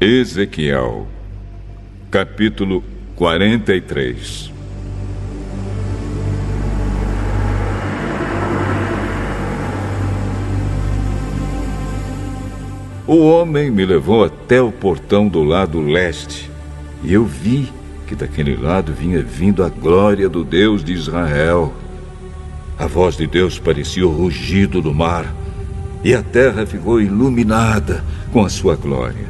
Ezequiel, capítulo 43. O homem me levou até o portão do lado leste, e eu vi que daquele lado vinha vindo a glória do Deus de Israel. A voz de Deus parecia o rugido do mar, e a terra ficou iluminada com a sua glória.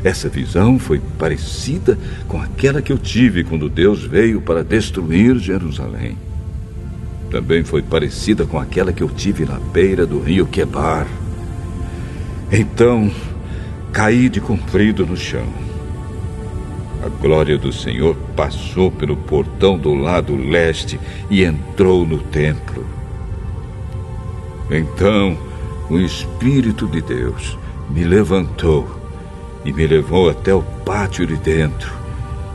Essa visão foi parecida com aquela que eu tive quando Deus veio para destruir Jerusalém. Também foi parecida com aquela que eu tive na beira do rio Quebar. Então, caí de comprido no chão. A glória do Senhor passou pelo portão do lado leste e entrou no templo. Então, o Espírito de Deus me levantou e me levou até o pátio de dentro.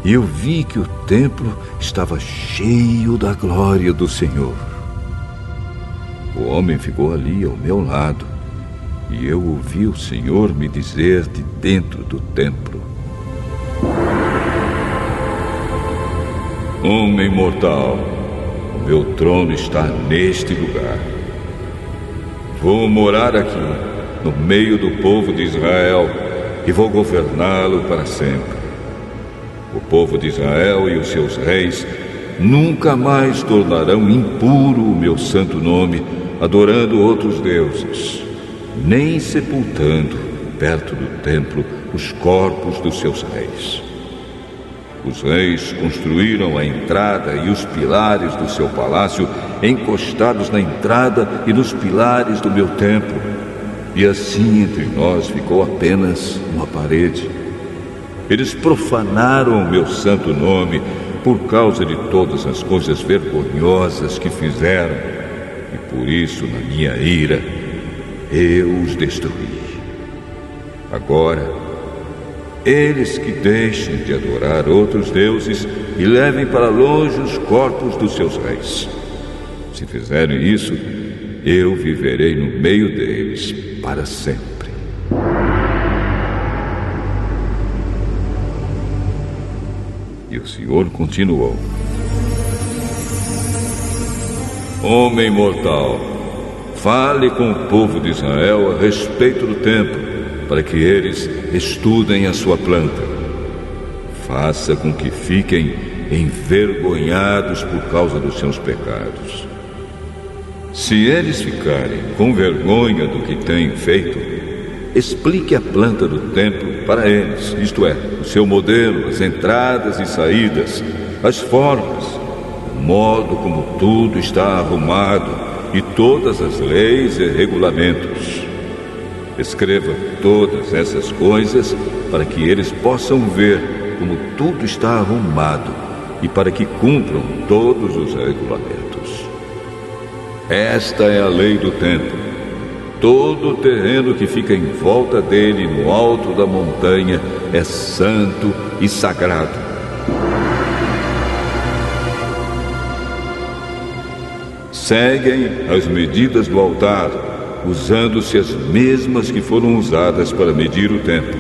E eu vi que o templo estava cheio da glória do Senhor. O homem ficou ali ao meu lado, e eu ouvi o Senhor me dizer de dentro do templo: Homem mortal, o meu trono está neste lugar. Vou morar aqui, no meio do povo de Israel, e vou governá-lo para sempre. O povo de Israel e os seus reis nunca mais tornarão impuro o meu santo nome, adorando outros deuses, nem sepultando perto do templo os corpos dos seus reis. Os reis construíram a entrada e os pilares do seu palácio encostados na entrada e nos pilares do meu templo. E assim entre nós ficou apenas uma parede. Eles profanaram o meu santo nome por causa de todas as coisas vergonhosas que fizeram. E por isso, na minha ira, eu os destruí. Agora, eles que deixem de adorar outros deuses e levem para longe os corpos dos seus reis. Se fizerem isso, eu viverei no meio deles para sempre. E o Senhor continuou: Homem mortal, fale com o povo de Israel a respeito do templo, para que eles estudem a sua planta. Faça com que fiquem envergonhados por causa dos seus pecados. Se eles ficarem com vergonha do que têm feito, explique a planta do templo para eles, isto é, o seu modelo, as entradas e saídas, as formas, o modo como tudo está arrumado e todas as leis e regulamentos. Escreva todas essas coisas para que eles possam ver como tudo está arrumado e para que cumpram todos os regulamentos. Esta é a lei do templo. Todo o terreno que fica em volta dele, no alto da montanha, é santo e sagrado. Seguem as medidas do altar, usando-se as mesmas que foram usadas para medir o templo.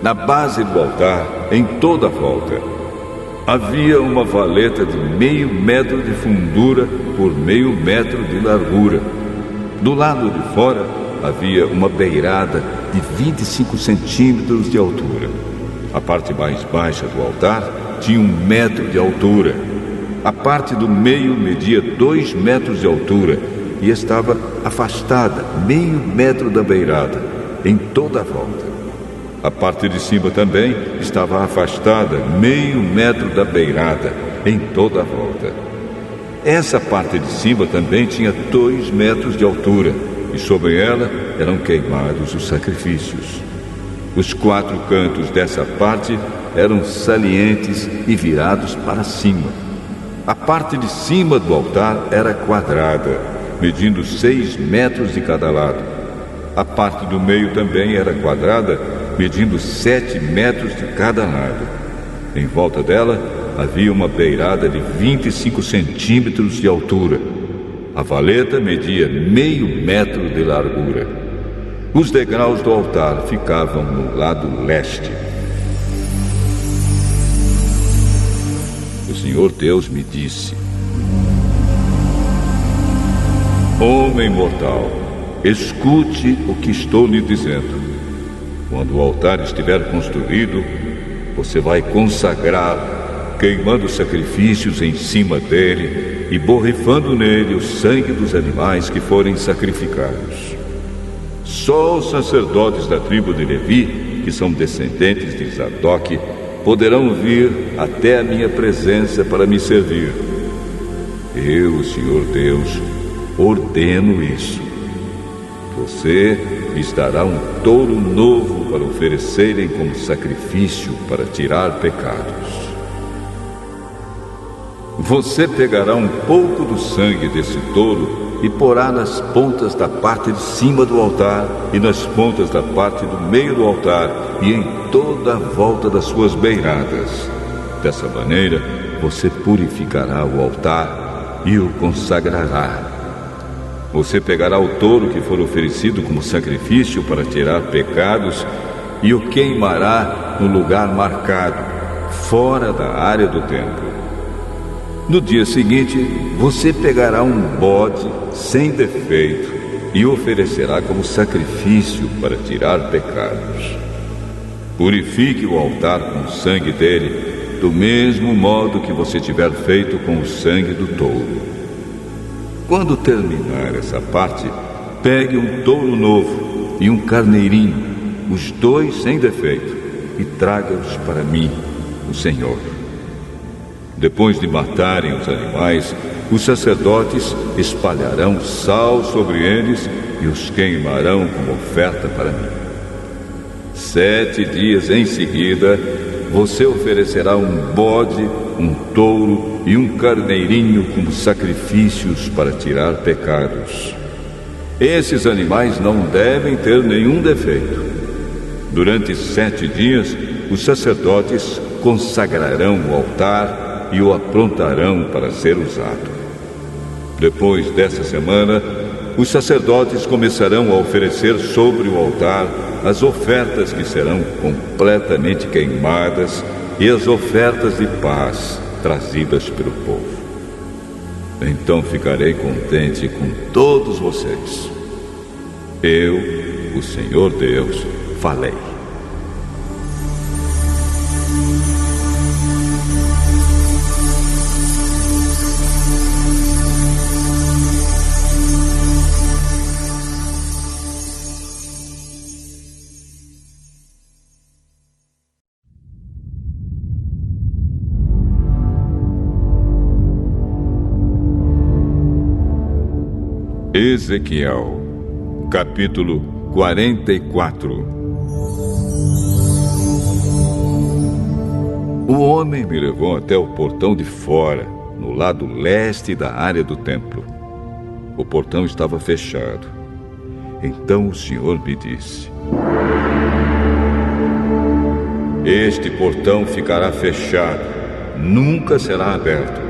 Na base do altar, em toda a volta, havia uma valeta de 0,5 metro de fundura por 0,5 metro de largura. Do lado de fora havia uma beirada de 25 centímetros de altura. A parte mais baixa do altar tinha 1 metro de altura. A parte do meio media 2 metros de altura e estava afastada 0,5 metro da beirada, em toda a volta. A parte de cima também estava afastada 0,5 metro da beirada, em toda a volta. Essa parte de cima também tinha 2 metros de altura, e sobre ela eram queimados os sacrifícios. Os 4 cantos dessa parte eram salientes e virados para cima. A parte de cima do altar era quadrada, medindo 6 metros de cada lado. A parte do meio também era quadrada, medindo 7 metros de cada lado. Em volta dela havia uma beirada de 25 centímetros de altura. A valeta media 0,5 metro de largura. Os degraus do altar ficavam no lado leste. O Senhor Deus me disse: Homem mortal, escute o que estou lhe dizendo. Quando o altar estiver construído, você vai consagrá-lo, queimando sacrifícios em cima dele e borrifando nele o sangue dos animais que forem sacrificados. Só os sacerdotes da tribo de Levi, que são descendentes de Zadok, poderão vir até a minha presença para me servir. Eu, o Senhor Deus, ordeno isso. Você lhes dará um touro novo para oferecerem como sacrifício para tirar pecados. Você pegará um pouco do sangue desse touro e porá nas pontas da parte de cima do altar e nas pontas da parte do meio do altar e em toda a volta das suas beiradas. Dessa maneira, você purificará o altar e o consagrará. Você pegará o touro que for oferecido como sacrifício para tirar pecados e o queimará no lugar marcado, fora da área do templo. No dia seguinte, você pegará um bode sem defeito e o oferecerá como sacrifício para tirar pecados. Purifique o altar com o sangue dele, do mesmo modo que você tiver feito com o sangue do touro. Quando terminar essa parte, pegue um touro novo e um carneirinho, os dois sem defeito, e traga-os para mim, o Senhor. Depois de matarem os animais, os sacerdotes espalharão sal sobre eles e os queimarão como oferta para mim. 7 dias em seguida, você oferecerá um bode, um touro e um carneirinho como sacrifícios para tirar pecados. Esses animais não devem ter nenhum defeito. Durante 7 dias, os sacerdotes consagrarão o altar e o aprontarão para ser usado. Depois dessa semana, os sacerdotes começarão a oferecer sobre o altar as ofertas que serão completamente queimadas e as ofertas de paz trazidas pelo povo. Então ficarei contente com todos vocês. Eu, o Senhor Deus, falei. Ezequiel, capítulo 44. O homem me levou até o portão de fora, no lado leste da área do templo. O portão estava fechado. Então o Senhor me disse: Este portão ficará fechado, nunca será aberto.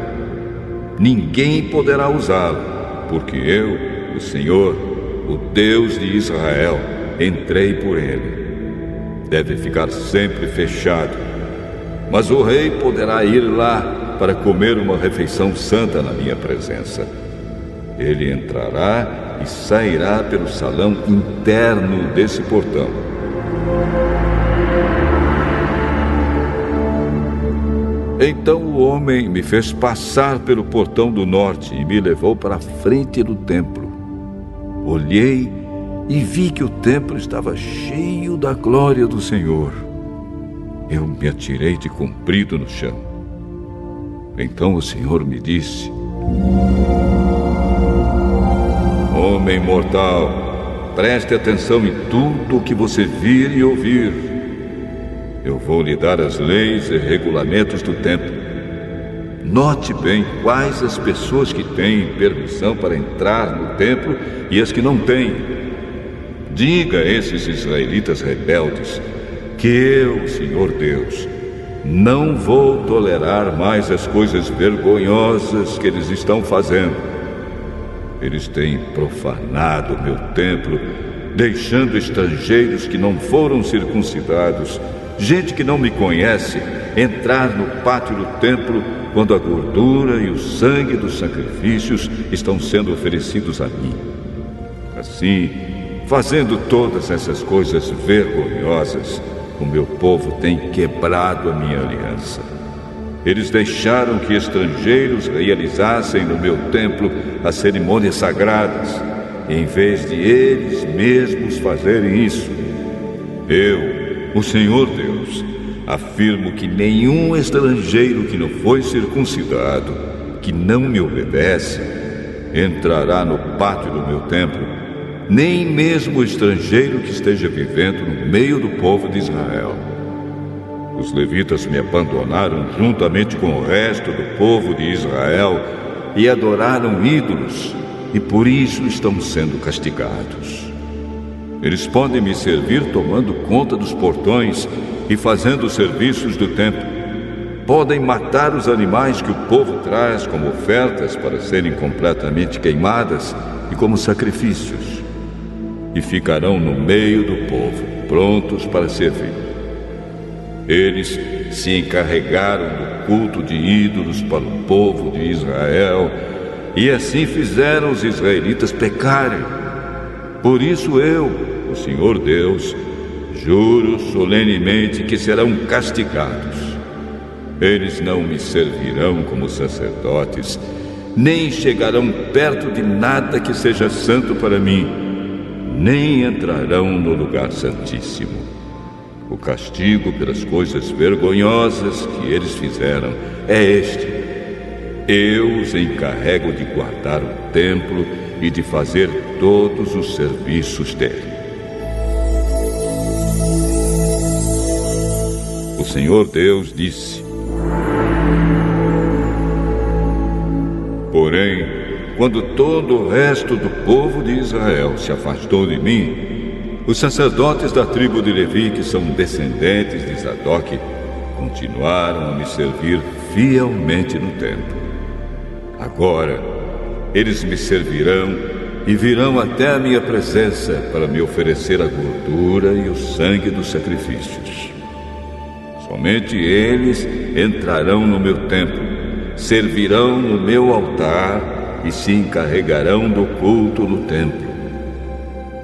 Ninguém poderá usá-lo, porque eu, o Senhor, o Deus de Israel, entrei por ele. Deve ficar sempre fechado, mas o rei poderá ir lá para comer uma refeição santa na minha presença. Ele entrará e sairá pelo salão interno desse portão. Então o homem me fez passar pelo portão do norte e me levou para a frente do templo. Olhei e vi que o templo estava cheio da glória do Senhor. Eu me atirei de comprido no chão. Então o Senhor me disse: Homem mortal, preste atenção em tudo o que você vir e ouvir. Eu vou lhe dar as leis e regulamentos do templo. Note bem quais as pessoas que têm permissão para entrar no templo e as que não têm. Diga a esses israelitas rebeldes que eu, Senhor Deus, não vou tolerar mais as coisas vergonhosas que eles estão fazendo. Eles têm profanado o meu templo deixando estrangeiros que não foram circuncidados, gente que não me conhece, entrar no pátio do templo quando a gordura e o sangue dos sacrifícios estão sendo oferecidos a mim. Assim, fazendo todas essas coisas vergonhosas, o meu povo tem quebrado a minha aliança. Eles deixaram que estrangeiros realizassem no meu templo as cerimônias sagradas, em vez de eles mesmos fazerem isso. Eu, o Senhor Deus, afirmo que nenhum estrangeiro que não foi circuncidado, que não me obedece, entrará no pátio do meu templo, nem mesmo o estrangeiro que esteja vivendo no meio do povo de Israel. Os levitas me abandonaram juntamente com o resto do povo de Israel e adoraram ídolos, e por isso estão sendo castigados. Eles podem me servir tomando conta dos portões e fazendo os serviços do templo. Podem matar os animais que o povo traz como ofertas para serem completamente queimadas e como sacrifícios. E ficarão no meio do povo, prontos para servir. Eles se encarregaram do culto de ídolos para o povo de Israel, e assim fizeram os israelitas pecarem. Por isso eu, o Senhor Deus, juro solenemente que serão castigados. Eles não me servirão como sacerdotes, nem chegarão perto de nada que seja santo para mim, nem entrarão no lugar santíssimo. O castigo pelas coisas vergonhosas que eles fizeram é este: eu os encarrego de guardar o templo e de fazer todos os serviços dele. O Senhor Deus disse: porém, quando todo o resto do povo de Israel se afastou de mim, os sacerdotes da tribo de Levi, que são descendentes de Zadok, continuaram a me servir fielmente no templo. Agora, eles me servirão e virão até a minha presença para me oferecer a gordura e o sangue dos sacrifícios. Somente eles entrarão no meu templo, servirão no meu altar e se encarregarão do culto no templo.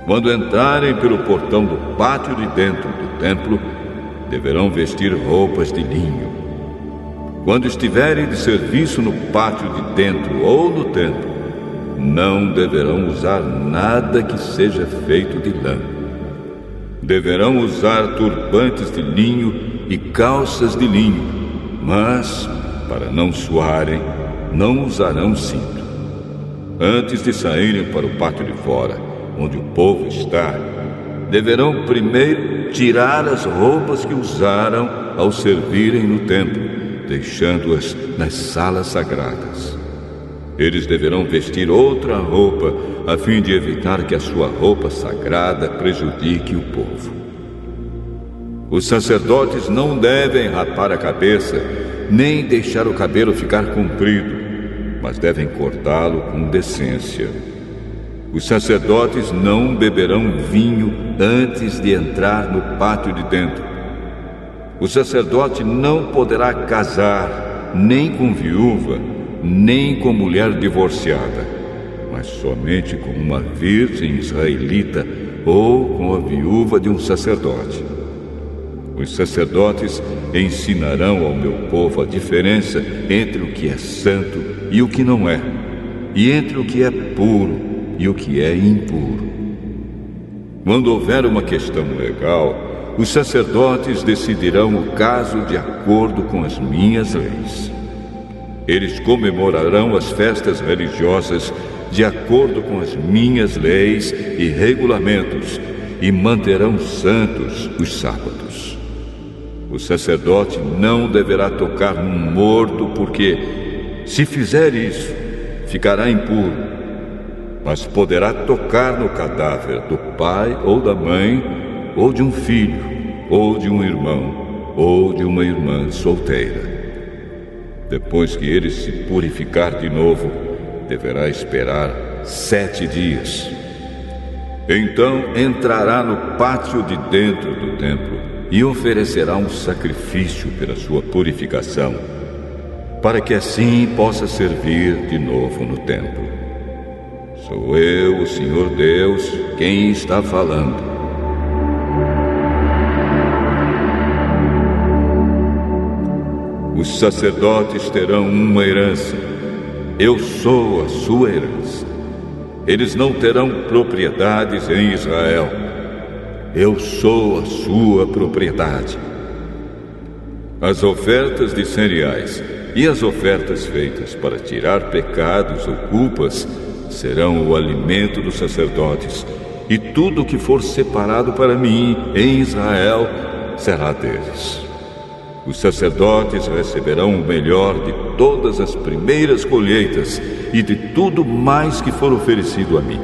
Quando entrarem pelo portão do pátio de dentro do templo, deverão vestir roupas de linho. Quando estiverem de serviço no pátio de dentro ou no templo, não deverão usar nada que seja feito de lã. Deverão usar turbantes de linho e calças de linho, mas, para não suarem, não usarão cinto. Antes de saírem para o pátio de fora, onde o povo está, deverão primeiro tirar as roupas que usaram ao servirem no templo, deixando-as nas salas sagradas. Eles deverão vestir outra roupa, a fim de evitar que a sua roupa sagrada prejudique o povo. Os sacerdotes não devem rapar a cabeça, nem deixar o cabelo ficar comprido, mas devem cortá-lo com decência. Os sacerdotes não beberão vinho antes de entrar no pátio de dentro. O sacerdote não poderá casar nem com viúva, nem com mulher divorciada, mas somente com uma virgem israelita ou com a viúva de um sacerdote. Os sacerdotes ensinarão ao meu povo a diferença entre o que é santo e o que não é, e entre o que é puro e o que é impuro. Quando houver uma questão legal, os sacerdotes decidirão o caso de acordo com as minhas leis. Eles comemorarão as festas religiosas de acordo com as minhas leis e regulamentos e manterão santos os sábados. O sacerdote não deverá tocar num morto, porque, se fizer isso, ficará impuro, mas poderá tocar no cadáver do pai ou da mãe, ou de um filho, ou de um irmão, ou de uma irmã solteira. Depois que ele se purificar de novo, deverá esperar 7 dias. Então entrará no pátio de dentro do templo e oferecerá um sacrifício pela sua purificação, para que assim possa servir de novo no templo. Sou eu, o Senhor Deus, quem está falando. Os sacerdotes terão uma herança. Eu sou a sua herança. Eles não terão propriedades em Israel. Eu sou a sua propriedade. As ofertas de cereais e as ofertas feitas para tirar pecados ou culpas serão o alimento dos sacerdotes, e tudo o que for separado para mim em Israel será deles. Os sacerdotes receberão o melhor de todas as primeiras colheitas e de tudo mais que for oferecido a mim.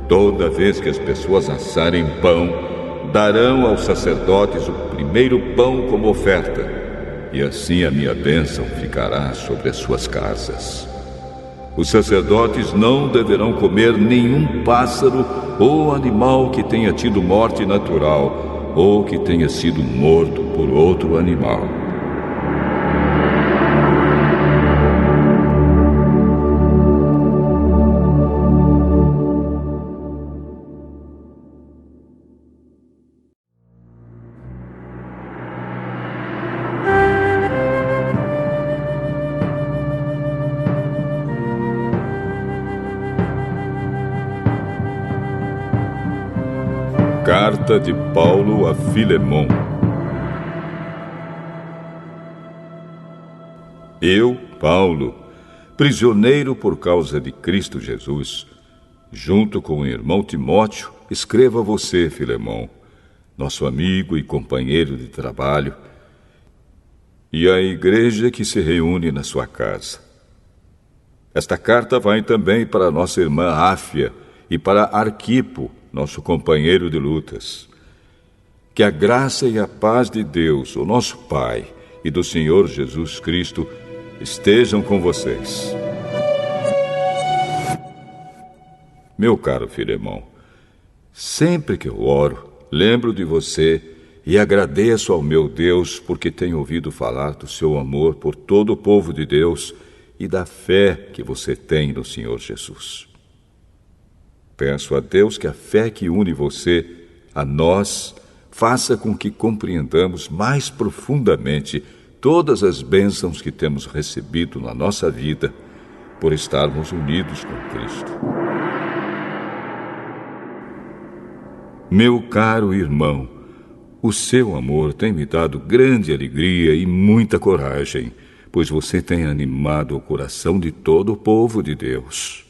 Toda vez que as pessoas assarem pão, darão aos sacerdotes o primeiro pão como oferta, e assim a minha bênção ficará sobre as suas casas. Os sacerdotes não deverão comer nenhum pássaro ou animal que tenha tido morte natural ou que tenha sido morto por outro animal. Carta de Paulo a Filemon. Eu, Paulo, prisioneiro por causa de Cristo Jesus, junto com o irmão Timóteo, escrevo a você, Filemon, nosso amigo e companheiro de trabalho, e à igreja que se reúne na sua casa. Esta carta vai também para nossa irmã Áfia e para Arquipo, nosso companheiro de lutas. Que a graça e a paz de Deus, o nosso Pai, e do Senhor Jesus Cristo estejam com vocês. Meu caro Filemon, sempre que eu oro, lembro de você e agradeço ao meu Deus porque tenho ouvido falar do seu amor por todo o povo de Deus e da fé que você tem no Senhor Jesus. Peço a Deus que a fé que une você a nós faça com que compreendamos mais profundamente todas as bênçãos que temos recebido na nossa vida por estarmos unidos com Cristo. Meu caro irmão, o seu amor tem me dado grande alegria e muita coragem, pois você tem animado o coração de todo o povo de Deus.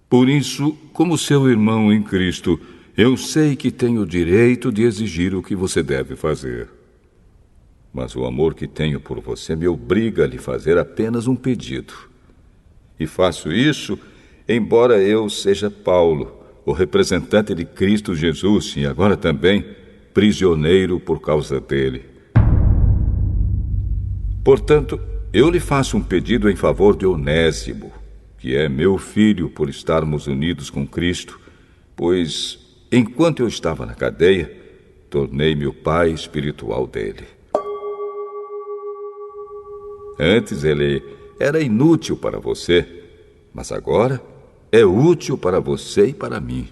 Por isso, como seu irmão em Cristo, eu sei que tenho o direito de exigir o que você deve fazer. Mas o amor que tenho por você me obriga a lhe fazer apenas um pedido. E faço isso, embora eu seja Paulo, o representante de Cristo Jesus, e agora também prisioneiro por causa dele. Portanto, eu lhe faço um pedido em favor de Onésimo, que é meu filho por estarmos unidos com Cristo, pois, enquanto eu estava na cadeia, tornei-me o pai espiritual dele. Antes ele era inútil para você, mas agora é útil para você e para mim.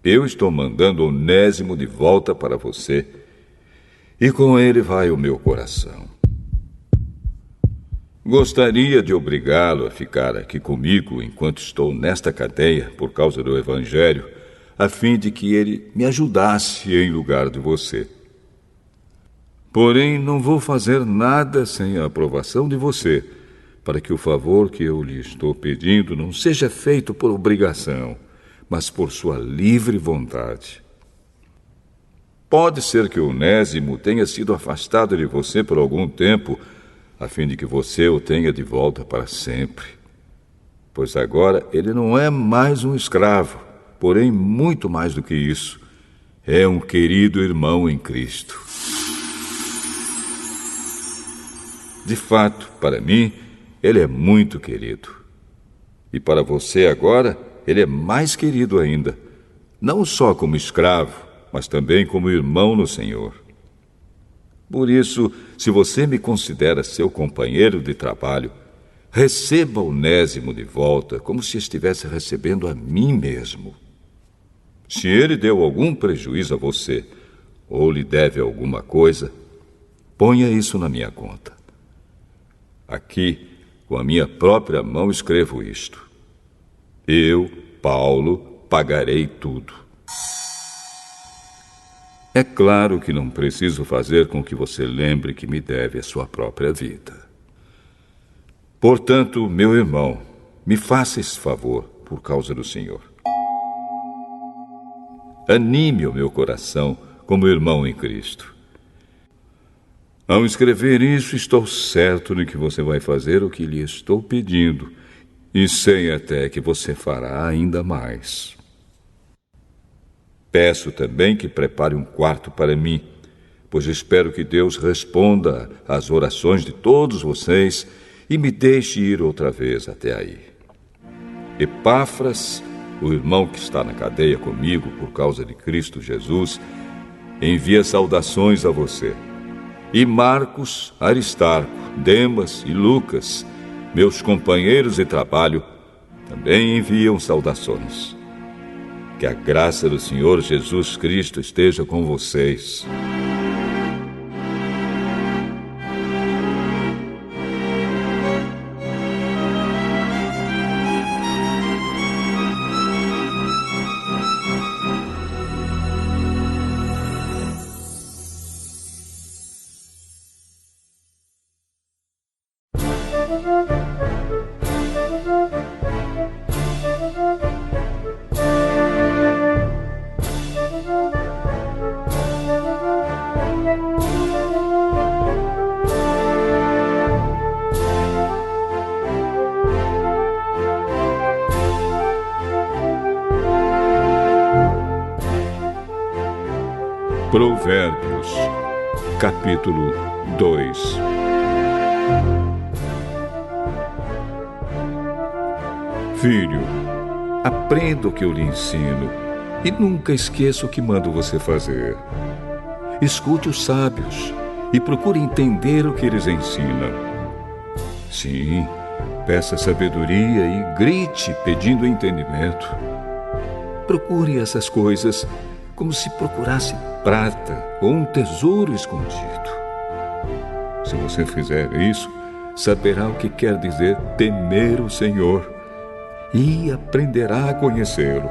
Eu estou mandando Onésimo de volta para você, e com ele vai o meu coração. Gostaria de obrigá-lo a ficar aqui comigo enquanto estou nesta cadeia por causa do Evangelho, a fim de que ele me ajudasse em lugar de você. Porém, não vou fazer nada sem a aprovação de você, para que o favor que eu lhe estou pedindo não seja feito por obrigação, mas por sua livre vontade. Pode ser que Onésimo tenha sido afastado de você por algum tempo, a fim de que você o tenha de volta para sempre. Pois agora ele não é mais um escravo, porém muito mais do que isso. É um querido irmão em Cristo. De fato, para mim, ele é muito querido. E para você agora, ele é mais querido ainda, não só como escravo, mas também como irmão no Senhor. Por isso, se você me considera seu companheiro de trabalho, receba Onésimo de volta como se estivesse recebendo a mim mesmo. Se ele deu algum prejuízo a você, ou lhe deve alguma coisa, ponha isso na minha conta. Aqui, com a minha própria mão, escrevo isto. Eu, Paulo, pagarei tudo. É claro que não preciso fazer com que você lembre que me deve a sua própria vida. Portanto, meu irmão, me faça esse favor por causa do Senhor. Anime o meu coração como irmão em Cristo. Ao escrever isso, estou certo de que você vai fazer o que lhe estou pedindo, e sei até que você fará ainda mais. Peço também que prepare um quarto para mim, pois espero que Deus responda às orações de todos vocês e me deixe ir outra vez até aí. Epáfras, o irmão que está na cadeia comigo por causa de Cristo Jesus, envia saudações a você. E Marcos, Aristarco, Demas e Lucas, meus companheiros de trabalho, também enviam saudações. Que a graça do Senhor Jesus Cristo esteja com vocês. Provérbios, capítulo 2. Filho, aprenda o que eu lhe ensino e nunca esqueça o que mando você fazer. Escute os sábios e procure entender o que eles ensinam. Sim, peça sabedoria e grite pedindo entendimento. Procure essas coisas como se procurasse prata ou um tesouro escondido. Se você fizer isso, saberá o que quer dizer temer o Senhor e aprenderá a conhecê-lo.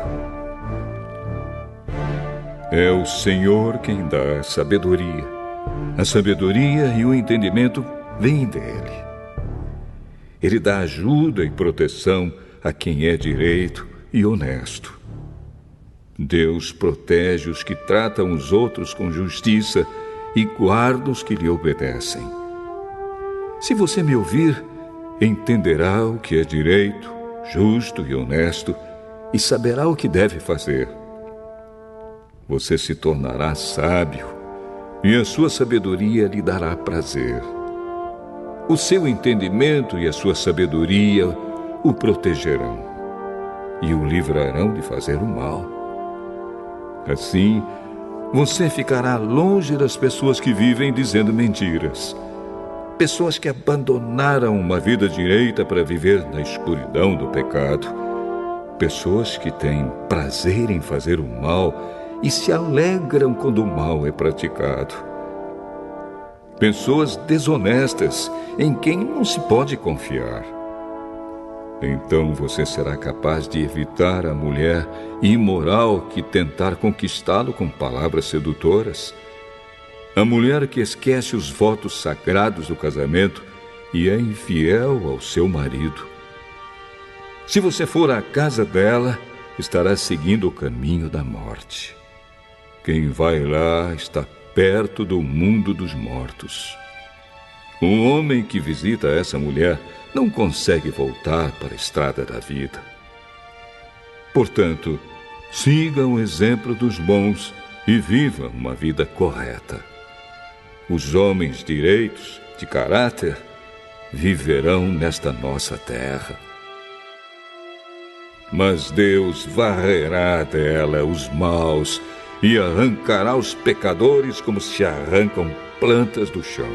É o Senhor quem dá sabedoria. A sabedoria e o entendimento vêm dele. Ele dá ajuda e proteção a quem é direito e honesto. Deus protege os que tratam os outros com justiça e guarda os que lhe obedecem. Se você me ouvir, entenderá o que é direito, justo e honesto e saberá o que deve fazer. Você se tornará sábio e a sua sabedoria lhe dará prazer. O seu entendimento e a sua sabedoria o protegerão e o livrarão de fazer o mal. Assim, você ficará longe das pessoas que vivem dizendo mentiras. Pessoas que abandonaram uma vida direita para viver na escuridão do pecado. Pessoas que têm prazer em fazer o mal e se alegram quando o mal é praticado. Pessoas desonestas em quem não se pode confiar. Então você será capaz de evitar a mulher imoral que tentar conquistá-lo com palavras sedutoras. A mulher que esquece os votos sagrados do casamento e é infiel ao seu marido. Se você for à casa dela, estará seguindo o caminho da morte. Quem vai lá está perto do mundo dos mortos. Um homem que visita essa mulher não consegue voltar para a estrada da vida. Portanto, siga o exemplo dos bons e viva uma vida correta. Os homens direitos, de caráter, viverão nesta nossa terra. Mas Deus varrerá dela os maus e arrancará os pecadores como se arrancam plantas do chão.